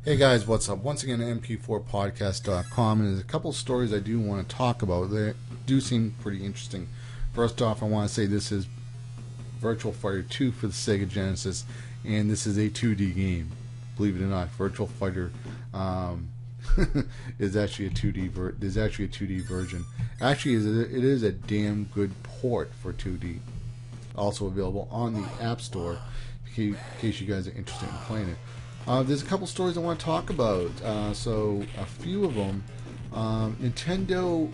Hey guys, what's up? Once again, mp4podcast.com, and there's a couple stories I do want to talk about. They do seem pretty interesting. First off, I want to say this is Virtual Fighter 2 for the Sega Genesis, and this is a 2D game. Believe it or not, Virtual Fighter is actually a 2D. There's actually a 2D version. Actually, it is a damn good port for 2D. Also available on the App Store, in case you guys are interested in playing it. There's a couple stories I want to talk about. So a few of them, Nintendo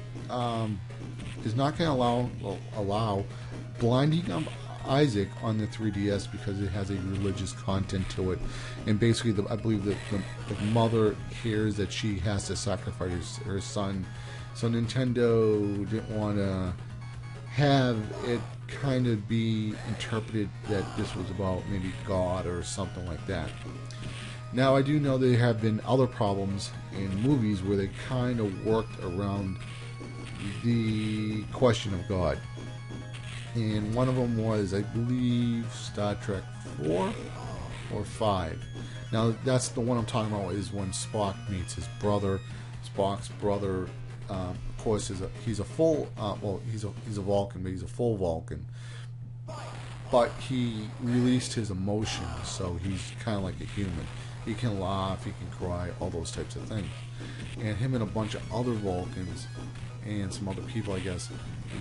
is not going to allow Blinding Isaac on the 3DS because it has a religious content to it, and basically, I believe that the mother hears that she has to sacrifice her son, so Nintendo didn't want to have it kind of be interpreted that this was about maybe God or something like that. Now, I do know there have been other problems in movies where they kind of worked around the question of God. And one of them was, I believe, Star Trek 4 or 5. Now, that's the one I'm talking about, is when Spock meets his brother. Spock's brother, of course, he's a full, he's a Vulcan, but he's a full Vulcan. But he released his emotions, so he's kind of like a human. He can laugh, he can cry, all those types of things. And him and a bunch of other Vulcans and some other people, I guess,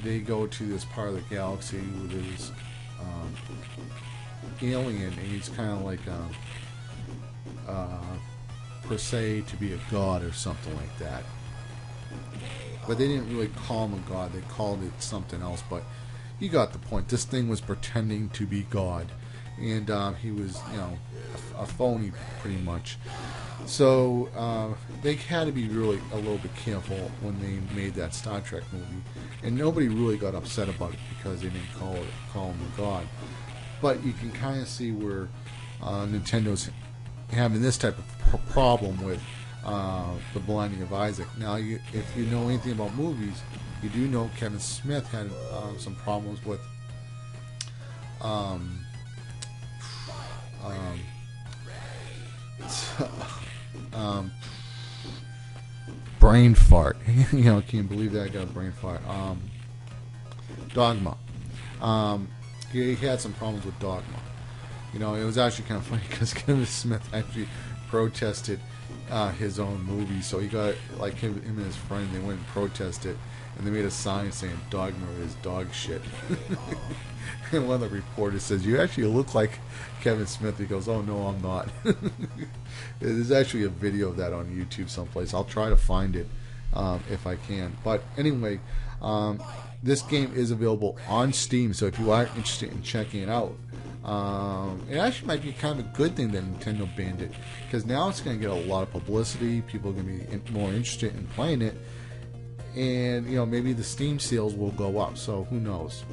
they go to this part of the galaxy where there's alien, and he's kind of like per se to be a god or something like that. But they didn't really call him a god; they called it something else. But you got the point. This thing was pretending to be God, and he was, a phony pretty much. So they had to be really a little bit careful when they made that Star Trek movie, and nobody really got upset about it because they didn't call him a god. But you can kind of see where Nintendo's having this type of problem with the Blinding of Isaac. Now, if you know anything about movies, you do know Kevin Smith had some problems with brain fart. Can you believe that? I got a brain fart. Dogma. He had some problems with Dogma. It was actually kind of funny because Kevin Smith actually protested his own movie. So he got, like, him and his friend, they went and protested, and they made a sign saying Dogma is dog shit. And one of the reporters says, "You actually look like Kevin Smith." He goes, "Oh no, I'm not." There's actually a video of that on YouTube someplace. I'll try to find it if I can. But anyway, this game is available on Steam, so if you are interested in checking it out, it actually might be kind of a good thing that Nintendo banned it, because now it's going to get a lot of publicity. People are going to be more interested in playing it, and maybe the Steam sales will go up. So who knows?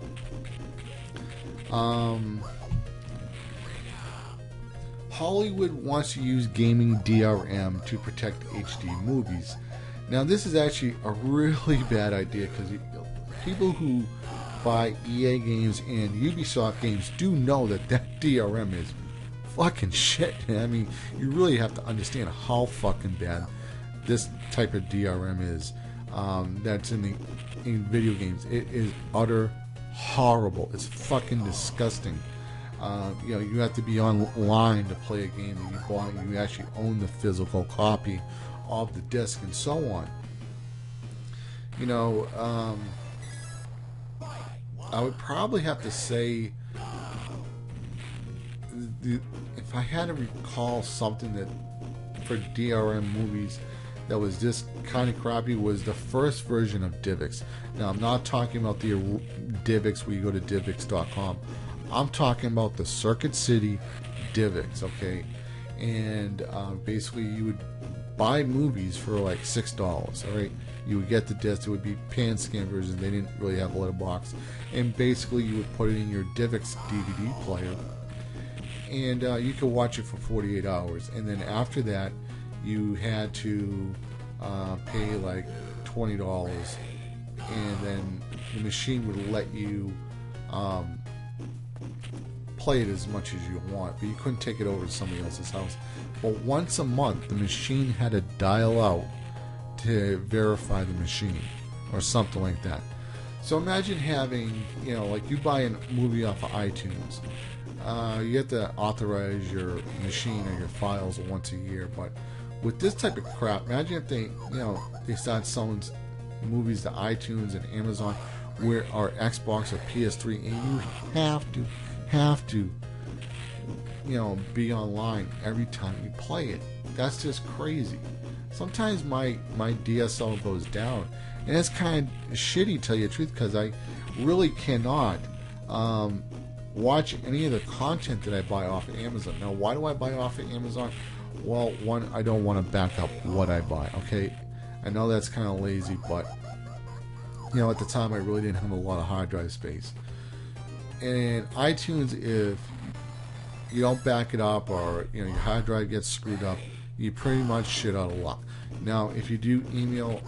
Hollywood wants to use gaming DRM to protect HD movies. Now, this is actually a really bad idea, because people who buy EA games and Ubisoft games do know that DRM is fucking shit. I mean, you really have to understand how fucking bad this type of DRM is. That's in video games. It is utter horrible. It's fucking disgusting. You have to be online to play a game that you bought. You actually own the physical copy of the disc and so on. I would probably have to say, if I had to recall something that for DRM movies that was this kind of crappy, was the first version of DivX. Now, I'm not talking about the DivX where you go to divx.com. I'm talking about the Circuit City DivX, okay? And basically, you would buy movies for like $6, all right? You would get the disc. It would be pan scan versions. They didn't really have a letterbox. And basically, you would put it in your DivX DVD player, and you could watch it for 48 hours. And then after that, you had to pay like $20, and then the machine would let you play it as much as you want, but you couldn't take it over to somebody else's house. But once a month, the machine had to dial out to verify the machine, or something like that. So imagine having, like you buy a movie off of iTunes. You have to authorize your machine or your files once a year, but with this type of crap, imagine if they start selling movies to iTunes and Amazon, or Xbox or PS3, and you have to be online every time you play it. That's just crazy. Sometimes my DSL goes down, and it's kind of shitty, to tell you the truth, because I really cannot watch any of the content that I buy off of Amazon. Now, why do I buy off of Amazon? Well, one, I don't want to back up what I buy, okay? I know that's kind of lazy, but, at the time I really didn't have a lot of hard drive space. And iTunes, if you don't back it up, or, your hard drive gets screwed up, you pretty much shit out of luck. Now, if you do email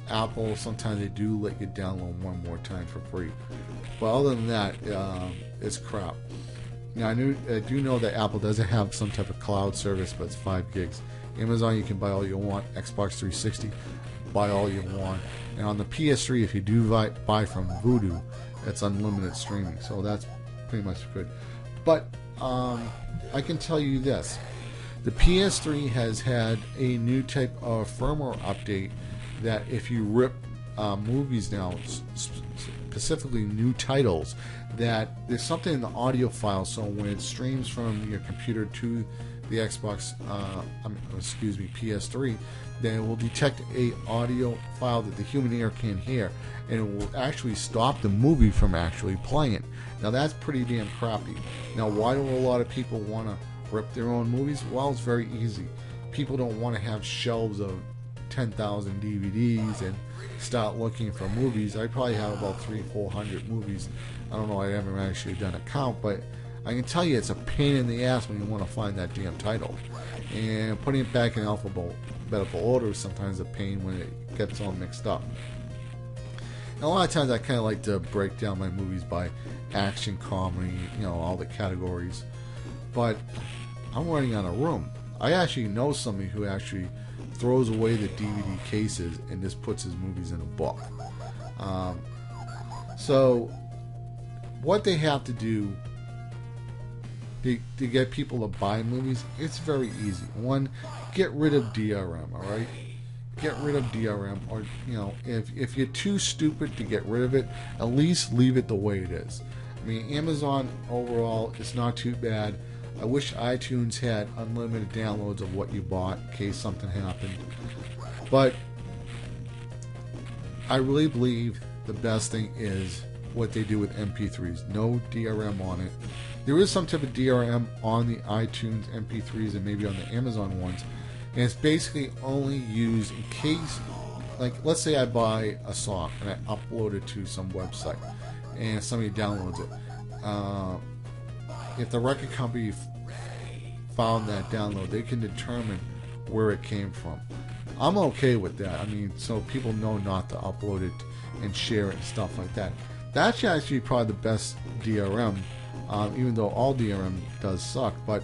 Apple, sometimes they do let you download one more time for free. But other than that, it's crap. Now, I do know that Apple doesn't have some type of cloud service, but it's 5 gigs. Amazon, you can buy all you want. Xbox 360, buy all you want. And on the PS3, if you do buy from Voodoo, it's unlimited streaming. So that's pretty much good. But I can tell you this. The PS3 has had a new type of firmware update that if you rip movies now, specifically new titles, that there's something in the audio file, so when it streams from your computer to the Xbox, PS3, then it will detect a audio file that the human ear can't hear, and it will actually stop the movie from actually playing. Now that's pretty damn crappy. Now, why do a lot of people want to rip their own movies? Well, it's very easy. People don't want to have shelves of 10,000 DVDs and start looking for movies. I probably have about 300-400 movies. I don't know, I haven't actually done a count, but I can tell you it's a pain in the ass when you want to find that damn title. And putting it back in alphabetical order is sometimes a pain when it gets all mixed up. And a lot of times I kind of like to break down my movies by action, comedy, all the categories. But I'm running out of room. I actually know somebody who actually throws away the DVD cases and just puts his movies in a book. So what they have to do to get people to buy movies, it's very easy. One, get rid of DRM, alright? Get rid of DRM, or, if you're too stupid to get rid of it, at least leave it the way it is. I mean, Amazon overall is not too bad. I wish iTunes had unlimited downloads of what you bought in case something happened. But I really believe the best thing is what they do with MP3s. No DRM on it. There is some type of DRM on the iTunes MP3s and maybe on the Amazon ones. And it's basically only used in case, like, let's say I buy a song and I upload it to some website and somebody downloads it. If the record company found that download, they can determine where it came from. I'm okay with that. I mean, so people know not to upload it and share it and stuff like that. That's actually probably the best DRM, even though all DRM does suck. But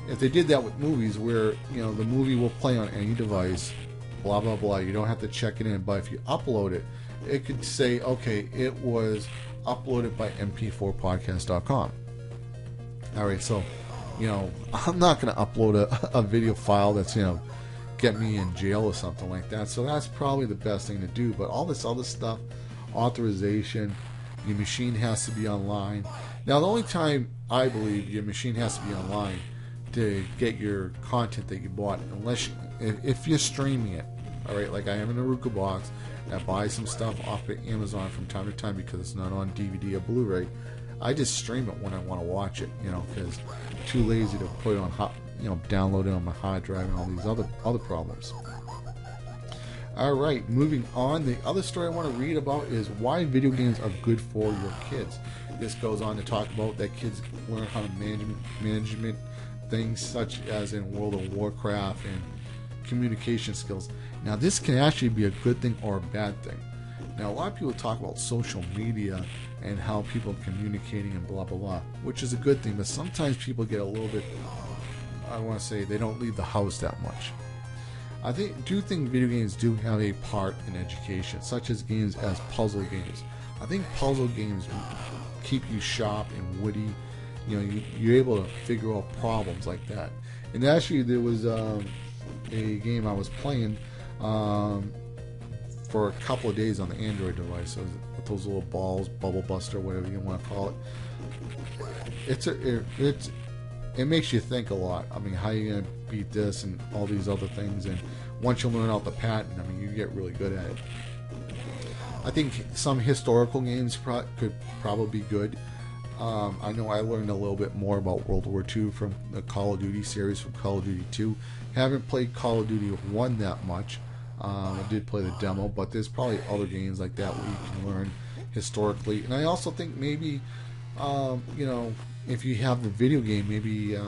if they did that with movies, where the movie will play on any device, blah blah blah, you don't have to check it in. But if you upload it, it could say, okay, it was uploaded by mp4podcast.com. All right, so I'm not going to upload a video file that's get me in jail or something like that. So that's probably the best thing to do. But all this other stuff, authorization, your machine has to be online. Now, the only time I believe your machine has to be online to get your content that you bought, unless if you're streaming it, all right, like I am in a Roku box, I buy some stuff off of Amazon from time to time because it's not on DVD or Blu-ray. I just stream it when I want to watch it, because I'm too lazy to put it on download it on my hard drive and all these other problems. All right, moving on. The other story I want to read about is why video games are good for your kids. This goes on to talk about that kids learn how to management things such as in World of Warcraft and communication skills. Now, this can actually be a good thing or a bad thing. Now, a lot of people talk about social media and how people are communicating and blah, blah, blah, which is a good thing, but sometimes people get a little bit, I want to say, they don't leave the house that much. I do think video games do have a part in education, such as games as puzzle games. I think puzzle games keep you sharp and witty. You know, you're able to figure out problems like that. And actually, there was a game I was playing for a couple of days on the Android device with those little balls, Bubble Buster, whatever you want to call it. It makes you think a lot. I mean, how are you going to beat this and all these other things? And once you learn out the pattern, I mean, you get really good at it. I think some historical games could probably be good. I know I learned a little bit more about World War II from the Call of Duty series, from Call of Duty 2. Haven't played Call of Duty 1 that much. I did play the demo, but there's probably other games like that where you can learn historically. And I also think maybe, you know, if you have the video game, maybe, you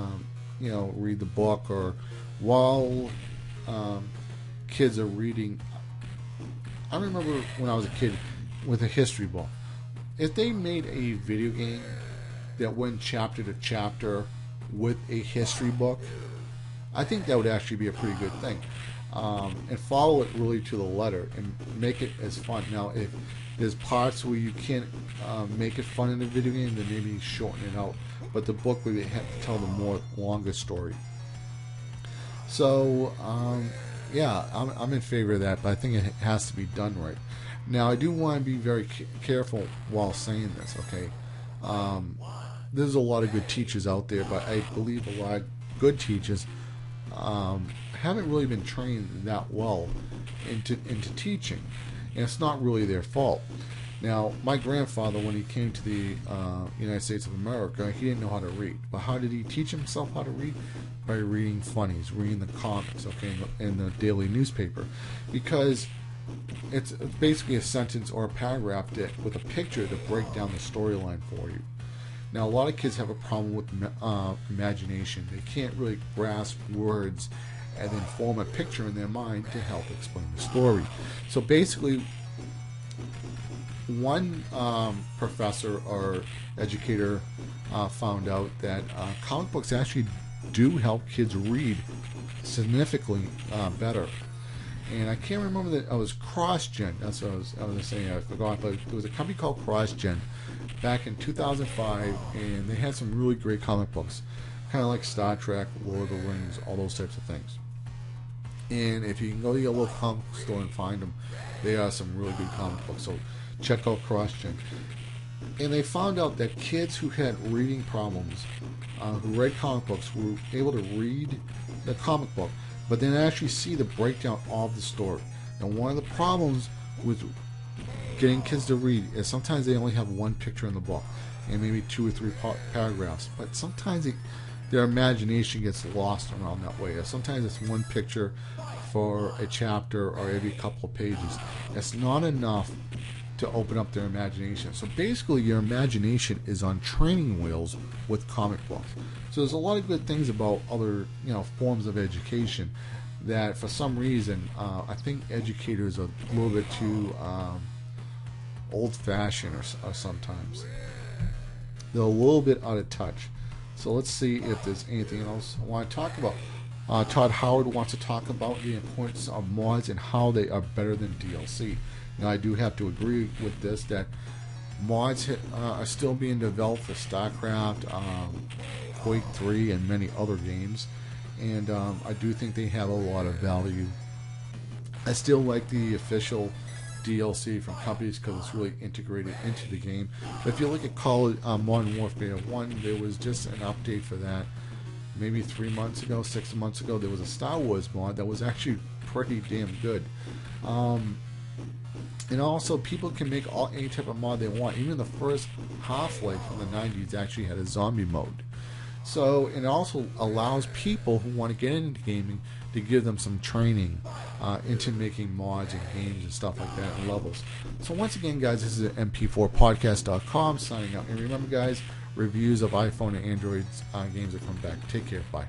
know, read the book, or while kids are reading. I remember when I was a kid with a history book. If they made a video game that went chapter to chapter with a history book, I think that would actually be a pretty good thing. And follow it really to the letter and make it as fun. Now, if there's parts where you can't make it fun in the video game, then maybe shorten it out. But the book would have to tell the more longer story. So, yeah, I'm in favor of that, but I think it has to be done right. Now, I do want to be very careful while saying this, okay? There's a lot of good teachers out there, but I believe a lot of good teachers haven't really been trained that well into teaching, and it's not really their fault. Now, my grandfather, when he came to the United States of America, he didn't know how to read. But how did he teach himself how to read? By reading funnies, reading the comics, okay, in the daily newspaper, because it's basically a sentence or a paragraph with a picture to break down the storyline for you. Now, a lot of kids have a problem with imagination. They can't really grasp words and then form a picture in their mind to help explain the story. So basically, one professor or educator found out that comic books actually do help kids read significantly better. And I can't remember that. I was CrossGen. That's what I was saying. I forgot. But there was a company called CrossGen back in 2005, and they had some really great comic books, kind of like Star Trek, Lord of the Rings, all those types of things. And if you can go to your local comic store and find them, they are some really good comic books. So check out CrossGen. And they found out that kids who had reading problems, who read comic books, were able to read the comic book, but then actually see the breakdown of the story. Now, one of the problems with getting kids to read is sometimes they only have one picture in the book and maybe 2 or 3 paragraphs, but sometimes their imagination gets lost around that way. Sometimes it's one picture for a chapter or every couple of pages. It's not enough to open up their imagination. So basically, your imagination is on training wheels with comic books. So there's a lot of good things about other, forms of education that, for some reason, I think educators are a little bit too old-fashioned, or sometimes they're a little bit out of touch. So let's see if there's anything else I want to talk about. Todd Howard wants to talk about the importance of mods and how they are better than DLC. Now, I do have to agree with this, that mods are still being developed for StarCraft, Quake 3, and many other games, and I do think they have a lot of value. I still like the official DLC from companies because it's really integrated into the game. But if you look at Modern Warfare 1, there was just an update for that. Maybe 3 months ago, 6 months ago, there was a Star Wars mod that was actually pretty damn good. And also, people can make any type of mod they want. Even the first Half-Life from the 90s actually had a zombie mode. So it also allows people who want to get into gaming to give them some training into making mods and games and stuff like that and levels. So once again, guys, this is mp4podcast.com signing out. And remember, guys, reviews of iPhone and Android games are coming back. Take care. Bye.